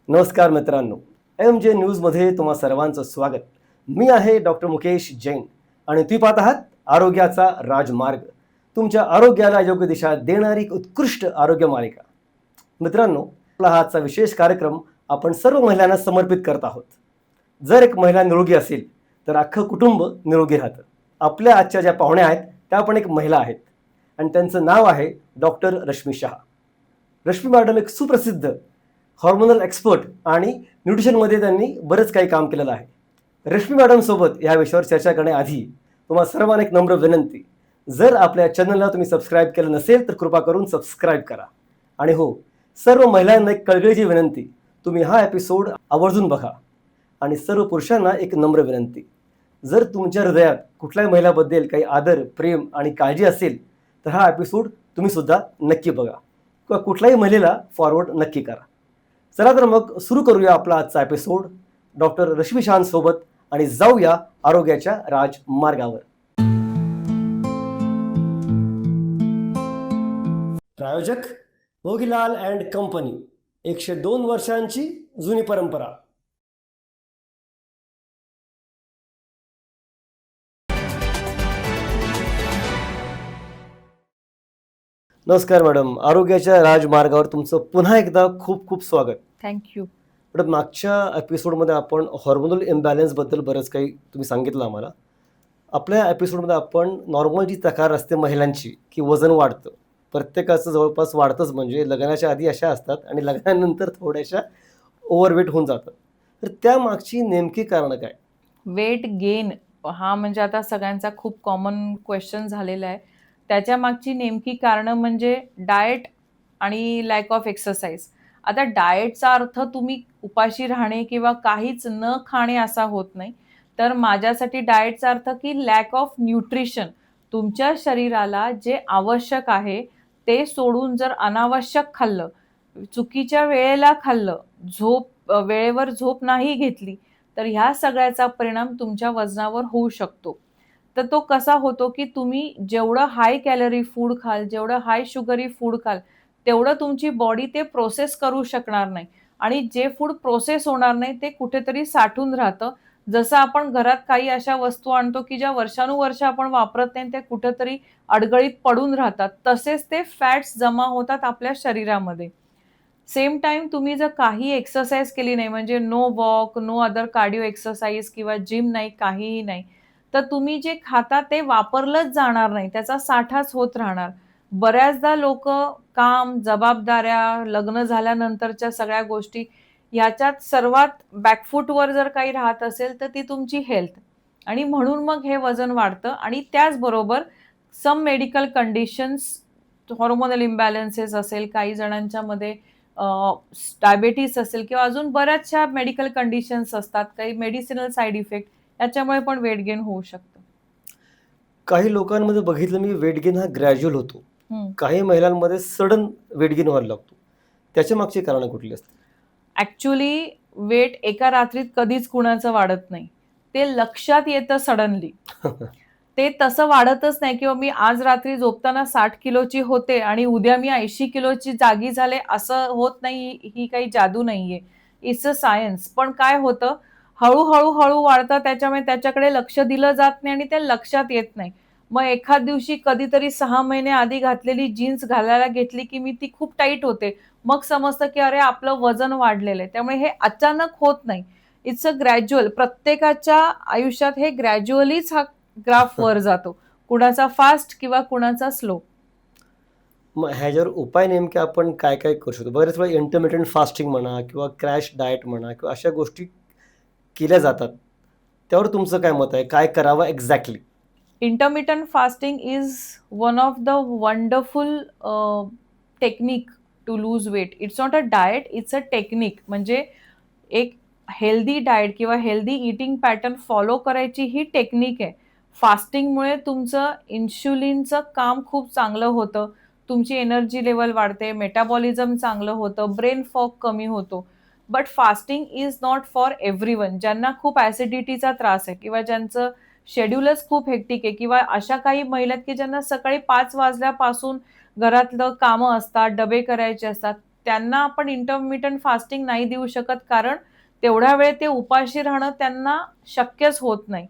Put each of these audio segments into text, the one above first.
नमस्कार मित्रांनो, MJ न्यूजमध्ये तुम्हा सर्वांचं स्वागत. मी आहे डॉक्टर मुकेश जैन आणि तुम्ही पाहत आहात आरोग्याचा राजमार्ग, तुमच्या आरोग्याला योग्य दिशा देणारी एक उत्कृष्ट आरोग्य मालिका. मित्रांनो, आपला हा आजचा विशेष कार्यक्रम आपण सर्व महिलांना समर्पित करत आहोत. जर एक महिला निरोगी असेल तर अख्खं कुटुंब निरोगी राहतं. आपल्या आजच्या ज्या पाहुण्या आहेत त्या पण एक महिला आहेत आणि त्यांचं नाव आहे डॉक्टर रश्मी शहा. रश्मी मॅडम एक सुप्रसिद्ध हॉर्मोनल एक्सपर्ट आणि न्यूट्रिशनमध्ये त्यांनी बरंच काही काम केलेलं आहे. रश्मी मॅडमसोबत या विषयावर चर्चा करण्याआधी तुम्हाला सर्वांना एक नम्र विनंती, जर आपल्या चॅनलला तुम्ही सबस्क्राईब केलं नसेल तर कृपा करून सबस्क्राईब करा. आणि हो, सर्व महिलांना एक कळकळीची विनंती, तुम्ही हा एपिसोड आवर्जून बघा. आणि सर्व पुरुषांना एक नम्र विनंती, जर तुमच्या हृदयात कुठल्याही महिलाबद्दल काही आदर, प्रेम आणि काळजी असेल तर हा एपिसोड तुम्ही सुद्धा नक्की बघा किंवा कुठल्याही महिलेला फॉरवर्ड नक्की करा. चला तर मग सुरू करूया आपला आजचा एपिसोड डॉक्टर रश्मी शहांसोबत आणि जाऊया आरोग्याच्या राजमार्गावर. प्रायोजक भोगीलाल अँड कंपनी, 102 वर्षांची जुनी परंपरा. नमस्कार मॅडम, आरोग्याच्या राजमार्गावर तुमचं पुन्हा एकदा खूप खूप स्वागत. थँक्यू. मॅडम, मागच्या एपिसोडमध्ये आपण हॉर्मोनल इम्बॅलन्सबद्दल बरंच काही तुम्ही सांगितलं आम्हाला. आपल्या एपिसोडमध्ये आपण नॉर्मल जी तक्रार असते महिलांची की वजन वाढतं, प्रत्येकाचं जवळपास वाढतंच, म्हणजे लग्नाच्या आधी अशा असतात आणि लग्नानंतर थोड्याशा ओव्हरवेट होऊन जातं. तर त्या मागची नेमकी कारणं काय? वेट गेन हा म्हणजे आता सगळ्यांचा खूप कॉमन क्वेश्चन झालेला आहे. त्याच्या मागची नेमकी कारणं म्हणजे डाएट आणि लॅक ऑफ एक्सरसाइज. आता डाएटचा अर्थ तुम्ही उपाशी राहणे किंवा काहीच न खाणे असा होत नाही. तर माझ्यासाठी डाएटचा अर्थ की लॅक ऑफ न्यूट्रिशन. तुमच्या शरीराला जे आवश्यक आहे ते सोडून जर अनावश्यक खाल्लं, चुकीच्या वेळेला खाल्लं, वेळेवर झोप नाही घेतली, तर ह्या सगळ्याचा परिणाम तुमच्या वजनावर होऊ शकतो. तर तो कसा होतो की तुम्ही जेवढं हाय कॅलरी फूड खाल, जेवढं हाय शुगरी फूड खाल, तेवढं तुमची बॉडी ते प्रोसेस करू शकणार नाही. आणि जे फूड प्रोसेस होणार नाही ते कुठेतरी साठून राहतं. जसं आपण घरात काही अशा वस्तू आणतो की ज्या वर्षानुवर्ष आपण वापरत नाही, ते कुठेतरी अडगळीत पडून राहतात. तसेच ते फॅट्स जमा होतात आपल्या शरीरामध्ये. सेम टाइम तुम्ही जर काही एक्सरसाइज केली नाही, म्हणजे no walk, no other cardio exercise किंवा जिम नाही, काहीही नाही, तर तुम्ही जे खाता ते वापरलंच जाणार नाही. त्याचा साठाच होत राहणार. बऱ्याचदा लोकं काम, जबाबदाऱ्या, लग्न झाल्यानंतरच्या सगळ्या गोष्टी ह्याच्यात सर्वात बॅकफूटवर जर काही राहत असेल तर ती तुमची हेल्थ. आणि म्हणून मग हे वजन वाढतं. आणि त्याचबरोबर सम मेडिकल कंडिशन्स, हॉर्मोनल इम्बॅलन्सेस असेल, काही जणांच्यामध्ये डायबिटीस असेल किंवा अजून बऱ्याचशा मेडिकल कंडिशन्स असतात, काही मेडिसिनल साइड इफेक्ट, याच्यामुळे पण वेट गेन होऊ शकतं. काही लोकांमध्ये बघितलं मी, वेट गेन हा ग्रॅज्युअल होतो, काही महिलांमध्ये सडन वेट गेन व्हायला लागतो. त्याच्या मागची कारणं कुठली असतात? ऍक्च्युली वेट एका रात्रीत कधीच कुणाचं वाढत नाही. ते लक्षात येतं सडनली. ते तसं वाढतच नाही किंवा मी आज रात्री झोपताना 60 किलोची होते आणि उद्या मी 80 किलोची जागी झाले, असं होत नाही. ही काही जादू नाहीये. It's a science. पण काय होतं, हळूहळू हळू वाढतं, त्याच्यामुळे त्याच्याकडे लक्ष दिलं जात नाही आणि ते लक्षात येत नाही. मग एखाद दिवशी कधीतरी 6 महिने आधी घातलेली जीन्स घालायला घेतली की मी ती खूप टाईट होते. मग समजतं की अरे आपलं वजन वाढलेलं आहे. त्यामुळे हे अचानक होत नाही. It's a gradual. प्रत्येकाच्या आयुष्यात हे ग्रॅज्युअलीच हा ग्राफ वर जातो. कुणाचा फास्ट किंवा कुणाचा स्लो. मग ह्याच्यावर उपाय नेमके आपण काय काय करू शकतो? बरेच वेळा इंटरमिटेंट फास्टिंग म्हणा किंवा क्रॅश डाएट म्हणा किंवा अशा गोष्टी केल्या जातात. त्यावर तुमचं काय मत आहे? काय करावं exactly? Intermittent fasting is one of the wonderful technique to lose weight. It's not a diet, it's a technique. म्हणजे एक हेल्दी डाएट किंवा हेल्दी ईटिंग पॅटर्न फॉलो करायची ही टेक्निक आहे. फास्टिंगमुळे तुमचं इन्शुलिनचं काम खूप चांगलं होतं. तुमची एनर्जी लेवल वाढते, मेटाबॉलिझम चांगलं होतं, ब्रेन फॉग कमी होतो. But fasting is not for everyone. ज्यांना खूप ॲसिडिटीचा त्रास आहे किंवा ज्यांचं शेड्यूलच खूप हेक्टिक आहे किंवा अशा काही महिला आहेत की ज्यांना सकाळी 5 वाजल्यापासून घरातलं कामं असतात, डबे करायचे असतात, त्यांना आपण इंटरमिटंट फास्टिंग नाही देऊ शकत, कारण तेवढ्या वेळ ते उपाशी राहणं त्यांना शक्यच होत नाही.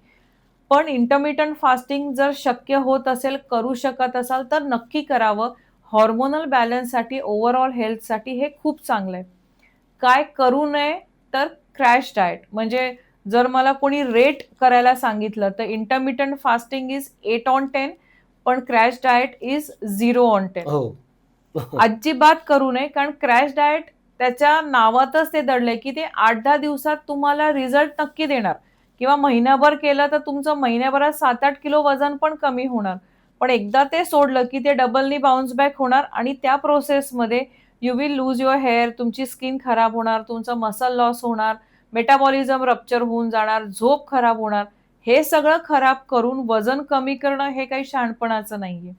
पण इंटरमिटंट फास्टिंग जर शक्य होत असेल, करू शकत असाल तर नक्की करावं. हॉर्मोनल बॅलन्ससाठी, ओव्हरऑल हेल्थसाठी हे खूप चांगलं आहे. काय करू नये तर क्रॅश डाएट. म्हणजे जर मला कोणी रेट करायला सांगितलं तर इंटरमिटंट फास्टिंग इज 8 ऑन 10, पण क्रॅश डाएट इज 0 ऑन 10. हो. अजिबात करू नये, कारण क्रॅश डाएट त्याच्या नावातच ते दडलंय, की ते 8-10 दिवसात तुम्हाला रिझल्ट नक्की देणार किंवा महिनाभर केलं तर तुमचं महिन्याभरात 7-8 किलो वजन पण कमी होणार. पण एकदा ते सोडलं, की ते डबलनी बाउन्स बॅक होणार आणि त्या प्रोसेसमध्ये you will lose your hair, तुमची स्किन खराब होणार, तुमचं मसल लॉस होणार, मेटाबॉलिझम रप्चर होऊन जाणार, झोप खराब होणार. हे सगळं खराब करून वजन कमी करणं हे काही शहाणपणाचं नाहीये.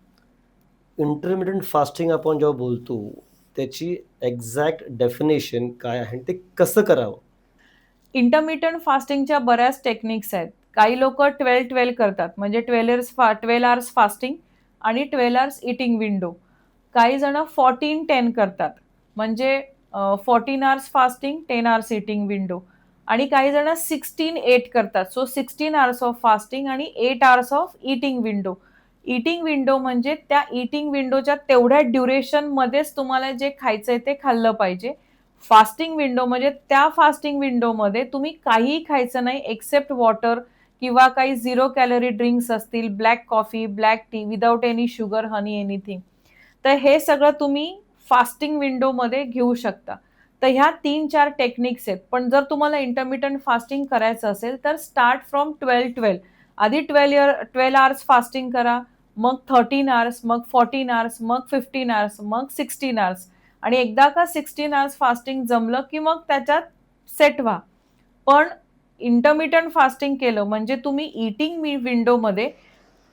इंटरमिटंट फास्टिंग आपण जेव्हा बोलतो, त्याची एक्झॅक्ट डेफिनेशन काय आहे आणि ते कसं करावं? इंटरमिटंट फास्टिंगच्या बऱ्याच टेक्निक्स आहेत. काही लोकं 12-12 करतात. म्हणजे 12 अवर्स फास्टिंग आणि 12 अवर्स ईटिंग विंडो. काही जण 14-10 करतात. म्हणजे 14 hours fasting, 10 hours eating window. आणि काही जण 16-8 करतात. सो 16 अवर्स ऑफ फास्टिंग आणि 8 hours of eating window. Eating window म्हणजे त्या ईटिंग विंडोच्या तेवढ्या ड्युरेशनमध्येच तुम्हाला जे खायचंय ते खाल्लं पाहिजे. फास्टिंग विंडो म्हणजे त्या फास्टिंग विंडोमध्ये तुम्ही काहीही खायचं नाही एक्सेप्ट वॉटर किंवा काही 0 कॅलरी ड्रिंक्स असतील, black coffee, black tea without any sugar, honey, anything. तर हे सगळं तुम्ही फास्टिंग विंडोमध्ये घेऊ शकता. तर ह्या 3-4 टेक्निक्स आहेत. पण जर तुम्हाला इंटरमिटंट फास्टिंग करायचं असेल तर स्टार्ट फ्रॉम 12-12. आधी 12 अवर्स फास्टिंग करा, मग 13 अवर्स, मग 14 अवर्स, मग 15 अवर्स, मग 16 अवर्स. आणि एकदा का 16 अवर्स फास्टिंग जमलं की मग त्याच्यात सेट व्हा. पण इंटरमिटंट फास्टिंग केलं म्हणजे तुम्ही ईटिंग विंडोमध्ये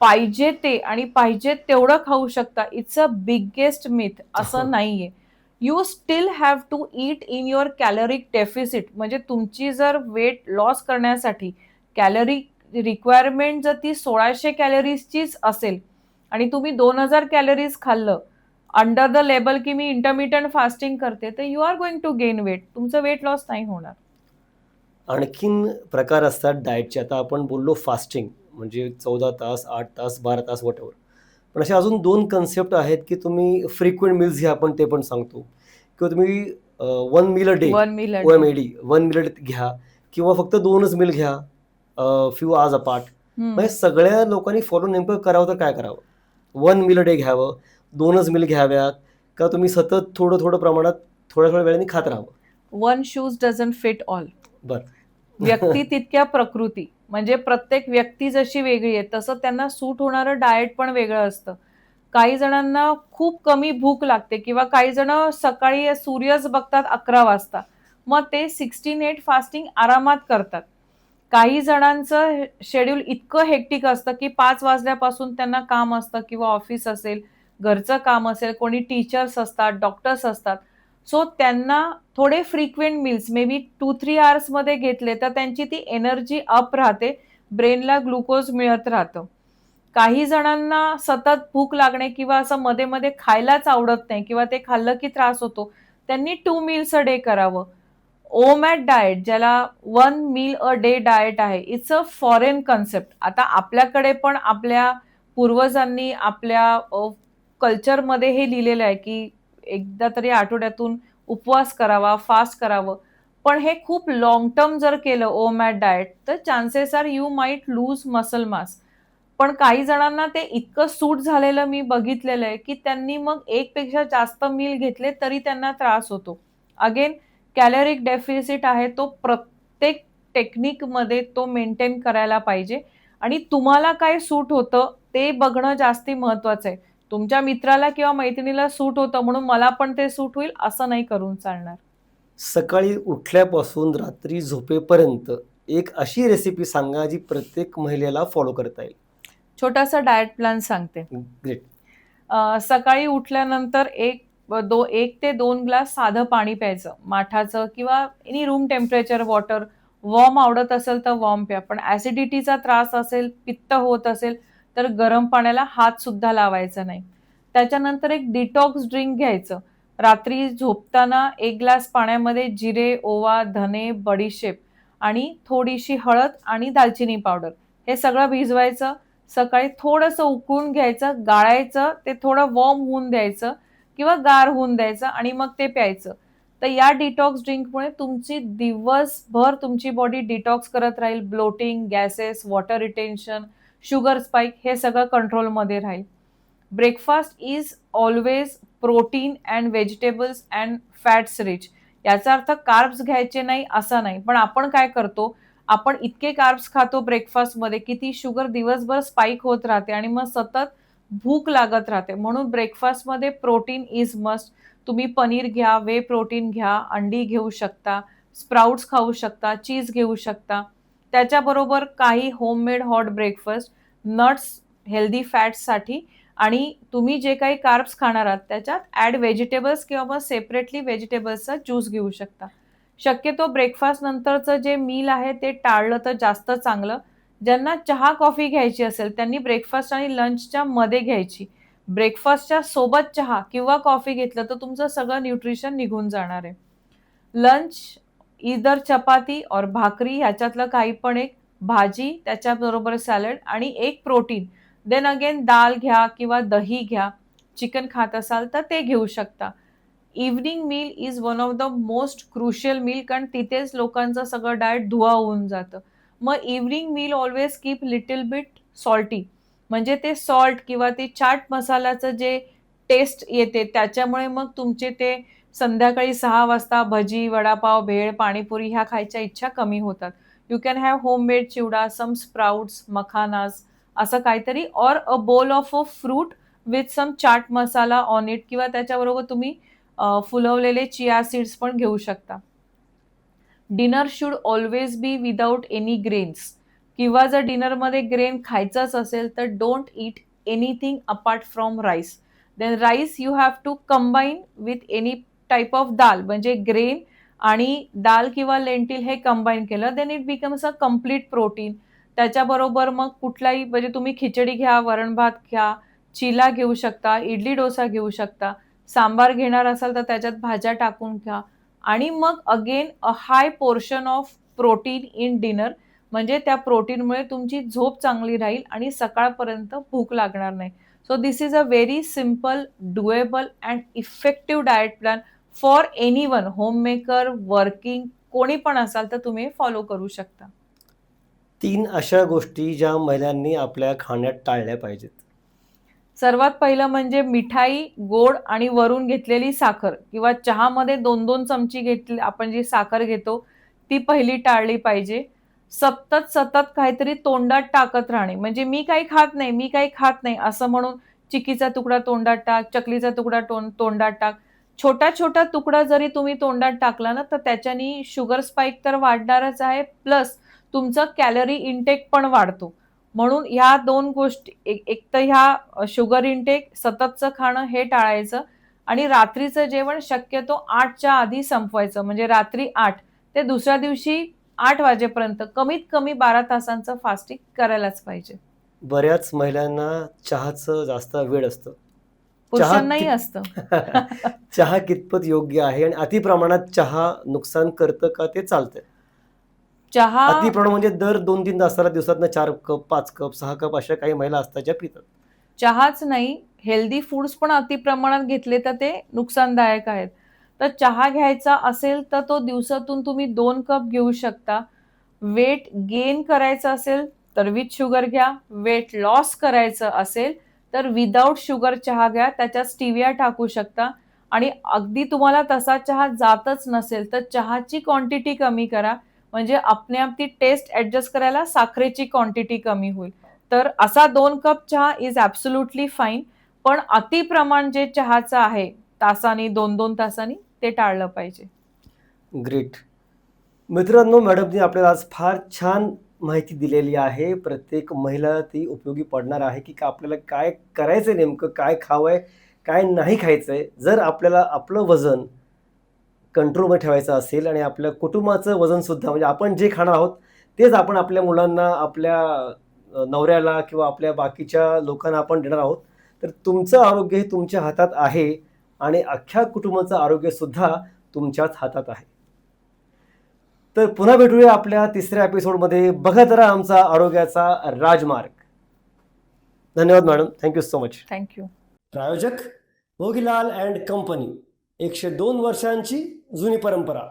पाहिजे ते आणि पाहिजे तेवढं खाऊ शकता. It's a biggest myth. असं नाहीये. You still have to eat in your caloric deficit. म्हणजे तुमची जर वेट लॉस करण्यासाठी कॅलरी रिक्वायरमेंट जर ती 1600 कॅलरीजचीच असेल आणि तुम्ही 2000 कॅलरीज खाल्लं अंडर द लेबल की मी इंटरमिटंट फास्टिंग करते, तर you are going to gain weight. तुमचं वेट लॉस नाही होणार. आणखीन प्रकार असतात डाएटचे. आता आपण बोललो फास्टिंग म्हणजे 14 तास, 8 तास, 12 तास व्हॉटएव्हर. पण अशा अजून 2 कन्सेप्ट आहेत, की तुम्ही फ्रिक्वेंट मील्स घ्या आपण ते पण सांगतो किंवा तुम्ही 1 meal a day, 1 meal a day. OMAD 1 meal a day घ्या किंवा फक्त 2च मील घ्या फ्यू आवर्स अपार्ट. मग हे सगळ्या लोकांनी फॉलो नेमकं करावं तर काय करावं? 1 मील अ डे घ्यावं, 2च मील घ्याव्यात का तुम्ही सतत थोडं प्रमाणात थोड्या वेळाने खात राहावं? One shoes doesn't fit all. बरं. व्यक्ती तितक्या प्रकृती. म्हणजे प्रत्येक व्यक्ती जशी वेगळी आहे तसं त्यांना सूट होणारं डाएट पण वेगळं असतं. काही जणांना खूप कमी भूक लागते किंवा काही जण सकाळी सूर्यच बघतात 11 वाजता. मग ते 16-8 फास्टिंग आरामात करतात. काही जणांचं शेड्यूल इतकं हेक्टिक असतं की 5 वाजल्यापासून त्यांना काम असतं किंवा ऑफिस असेल, घरचं काम असेल, कोणी टीचर्स असतात, डॉक्टर्स असतात. सो त्यांना थोडे फ्रिक्वेंट मील्स मे बी 2-3 अवर्समध्ये घेतले तर त्यांची ती एनर्जी अप राहते, ब्रेनला ग्लुकोज मिळत राहतं. काही जणांना सतत भूक लागणे किंवा असं मध्ये-मध्ये खायलाच आवडत नाही किंवा ते खाल्लं की त्रास होतो. त्यांनी 2 मील्स अ डे करावं. ओमॅड डाएट ज्याला 1 मील अ डे डाएट आहे. It's a foreign concept. आता आपल्याकडे पण आपल्या पूर्वजांनी आपल्या कल्चरमध्ये हे लिहिलेलं आहे, की एकदा तरी आठवड्यातून उपवास करावा, फास्ट करावं. पण हे खूप लाँग टर्म जर केलं ओमॅड डाएट तर chances are you might lose muscle mass. पण काही जणांना ते इतकं सूट झालेलं मी बघितलेलं आहे, की त्यांनी मग 1 पेक्षा जास्त मील घेतले तरी त्यांना त्रास होतो. अगेन कॅलरिक डेफिसिट आहे तो प्रत्येक टेक्निकमध्ये तो मेंटेन करायला पाहिजे आणि तुम्हाला काय सूट होतं ते बघणं जास्ती महत्वाचं आहे. तुमच्या मित्राला किंवा मैत्रिणीला सूट होतं म्हणून मला पण ते सूट होईल असं नाही करून चालणार. सकाळी उठल्यापासून रात्री झोपेपर्यंत एक अशी रेसिपी सांगा जी प्रत्येक महिलेला फॉलो करता येईल. छोटासा डाएट प्लॅन सांगते. ग्रेट. सकाळी उठल्यानंतर 1 ते 2 ग्लास साधं पाणी प्यायचं. माठाचं किंवा any room temperature water. Warm आवडत असेल तर वॉर्म प्या. पण ॲसिडिटीचा त्रास असेल, पित्त होत असेल तर गरम पाण्याला हात सुद्धा लावायचा नाही. त्याच्यानंतर एक डिटॉक्स ड्रिंक घ्यायचं. रात्री झोपताना 1 ग्लास पाण्यामध्ये जिरे, ओवा, धने, बडीशेप आणि थोडीशी हळद आणि दालचिनी पावडर हे सगळं भिजवायचं. सकाळी थोडंसं उकळून घ्यायचं, गाळायचं, ते थोडं वॉर्म होऊन द्यायचं किंवा गार होऊन द्यायचं आणि मग ते प्यायचं. तर या डिटॉक्स ड्रिंकमुळे तुमची दिवसभर तुमची बॉडी डिटॉक्स करत राहील. Bloating, gases, water retention, sugar spike हे सगळं कंट्रोलमध्ये राहील. Breakfast is always protein and vegetables and fats rich. याचा अर्थ कार्ब्स घ्यायचे नाही असं नाही, पण आपण काय करतो, आपण इतके कार्ब्स खातो ब्रेकफास्टमध्ये की ती शुगर दिवसभर स्पाइक होत राहते आणि मग सतत भूक लागत राहते. म्हणून ब्रेकफास्टमध्ये प्रोटीन इज मस्ट. तुम्ही पनीर घ्या, वे प्रोटीन घ्या, अंडी घेऊ शकता, स्प्राउट्स खाऊ शकता, चीज घेऊ शकता. त्याच्याबरोबर काही homemade hot breakfast, nuts healthy फॅट्ससाठी आणि तुम्ही जे काही कार्ब्स खाणार आहात त्याच्यात ॲड व्हेजिटेबल्स किंवा मग सेपरेटली व्हेजिटेबल्सचा ज्यूस घेऊ शकता. शक्यतो ब्रेकफास्ट नंतरचं जे मील आहे ते टाळलं तर जास्त चांगलं. ज्यांना चहा कॉफी घ्यायची असेल त्यांनी ब्रेकफास्ट आणि लंचच्या मध्ये घ्यायची. ब्रेकफास्टच्या सोबत चहा किंवा कॉफी घेतलं तर तुमचं सगळं न्यूट्रिशन निघून जाणार आहे. लंच इदर चपाती और भाकरी ह्याच्यातलं काही पण एक, भाजी त्याच्याबरोबर सॅलड आणि एक प्रोटीन. देन अगेन दाल घ्या किंवा दही घ्या. चिकन खात असाल तर ते घेऊ शकता. Evening meal is one of the most crucial meal, कारण तिथेच लोकांचं सगळं डाएट धुवा होऊन जातं. मग evening meal always keep little bit salty. म्हणजे ते सॉल्ट किंवा ते चाट मसाल्याचं जे टेस्ट येते त्याच्यामुळे मग तुमचे ते संध्याकाळी 6 वाजता भजी, वडापाव, भेळ, पाणीपुरी ह्या खायच्या इच्छा कमी होतात. You can have homemade chivda, some sprouts, makhanas असं काहीतरी, or a bowl of a fruit with some chaat masala on it किंवा त्याच्याबरोबर तुम्ही फुलवलेले चिया सीड्स पण घेऊ शकता. Dinner should always be without any grains. किंवा जर डिनरमध्ये ग्रेन खायचंच असेल तर don't eat anything apart from rice. Then rice you have to combine with any type of dal, म्हणजे ग्रेन आणि दाल किंवा लेंटिल हे कंबाईन केलं then it becomes a complete protein. त्याच्याबरोबर मग कुठलाही, म्हणजे तुम्ही खिचडी घ्या, वरण भात घ्या, चिला घेऊ शकता, इडली डोसा घेऊ शकता, सांबार घेणार असाल तर त्याच्यात भाज्या टाकून घ्या आणि मग again a high portion of protein in dinner. म्हणजे त्या प्रोटीनमुळे तुमची झोप चांगली राहील आणि सकाळपर्यंत भूक लागणार नाही. So this is a very simple, doable and effective diet plan for anyone, homemaker, working, कोणी पण असाल तर तुम्ही फॉलो करू शकता. 3 अशा गोष्टी ज्या महिलांनी आपल्या खाण्यात टाळल्या पाहिजेत. सर्वात पहिलं म्हणजे मिठाई, गोड आणि वरून घेतलेली साखर किंवा चहामध्ये 2-2 चमची घेतली आपण जी साखर घेतो ती पहिली टाळली पाहिजे. सतत काहीतरी तोंडात टाकत राहणे, म्हणजे मी काही खात नाही, मी काही खात नाही असं म्हणून चिक्कीचा तुकडा तोंडात टाक, चकलीचा तुकडा तोंडात टाक. छोटा तुकडा जरी तुम्ही तोंडात टाकला ना तर त्याच्यानी शुगर स्पाइक तर वाढणारच आहे, प्लस तुमचं कॅलरी इंटेक पण वाढतो. म्हणून ह्या 2 गोष्टी, एक तर ह्या शुगर इंटेक, सततचं खाणं हे टाळायचं आणि रात्रीचं जेवण शक्यतो 8च्या आधी संपवायचं. म्हणजे रात्री 8 ते दुसऱ्या दिवशी 8 वाजेपर्यंत कमीत कमी 12 तासांचं फास्टिंग करायलाच पाहिजे. बऱ्याच महिलांना चहाचं जास्त वेड असतं. चहा पुरुषांनाही कित असतं. चहा कितपत योग्य आहे आणि अतिप्रमाणात चहा नुकसान करतं का ते चालतंय? चहा अतिप्रमाण म्हणजे दर 2-3 तासाला दिवसातनं 4 कप, 5 कप, 6 कप अशा काही महिला असतात ज्या पितात. चहाच नाही, हेल्दी फूड्स पण अतिप्रमाणात घेतले तर ते नुकसानदायक आहेत. तर चहा घ्यायचा असेल तर तो दिवसातून तुम्ही 2 कप घेऊ शकता. वेट गेन करायचं असेल तर विथ शुगर घ्या. वेट लॉस करायचं असेल तर विदाऊट शुगर चहा घ्या. त्याच्यात स्टिविया टाकू शकता आणि अगदी तुम्हाला तसा चहा जातच नसेल तर चहाची क्वांटिटी कमी करा. म्हणजे आपल्याआप ती टेस्ट ॲडजस्ट करायला साखरेची क्वांटिटी कमी होईल. तर असा 2 कप चहा इज ॲब्सोल्युटली फाईन. पण अतिप्रमाण जे चहाचं आहे, तासानी 2-2 तासांनी, ते टाळलं पाहिजे. ग्रेट. मित्रांनो, मॅडमनी आपल्याला आज फार छान माहिती दिलेली आहे. प्रत्येक महिला ती उपयोगी पडणार आहे की आपल्याला काय करायचंय, नेमकं काय खावंय, काय नाही खायचंय. जर आपल्याला आपलं वजन कंट्रोलमध्ये ठेवायचं असेल आणि आपल्या कुटुंबाचं वजनसुद्धा, म्हणजे आपण जे खाणार आहोत तेच आपण आपल्या मुलांना, आपल्या नवऱ्याला किंवा आपल्या बाकीच्या लोकांना आपण देणार आहोत. तर तुमचं आरोग्य हे तुमच्या हातात आहे आणि अख्ख्या कुटुंबाचं आरोग्य सुद्धा तुमच्याच हातात आहे. तर पुन्हा भेटूया आपल्या तिसऱ्या एपिसोडमध्ये. बघत राहा आमचा आरोग्याचा राजमार्ग. धन्यवाद madam, thank you so much. Thank you. प्रायोजक भोगीलाल अँड कंपनी, 102 वर्षांची जुनी परंपरा.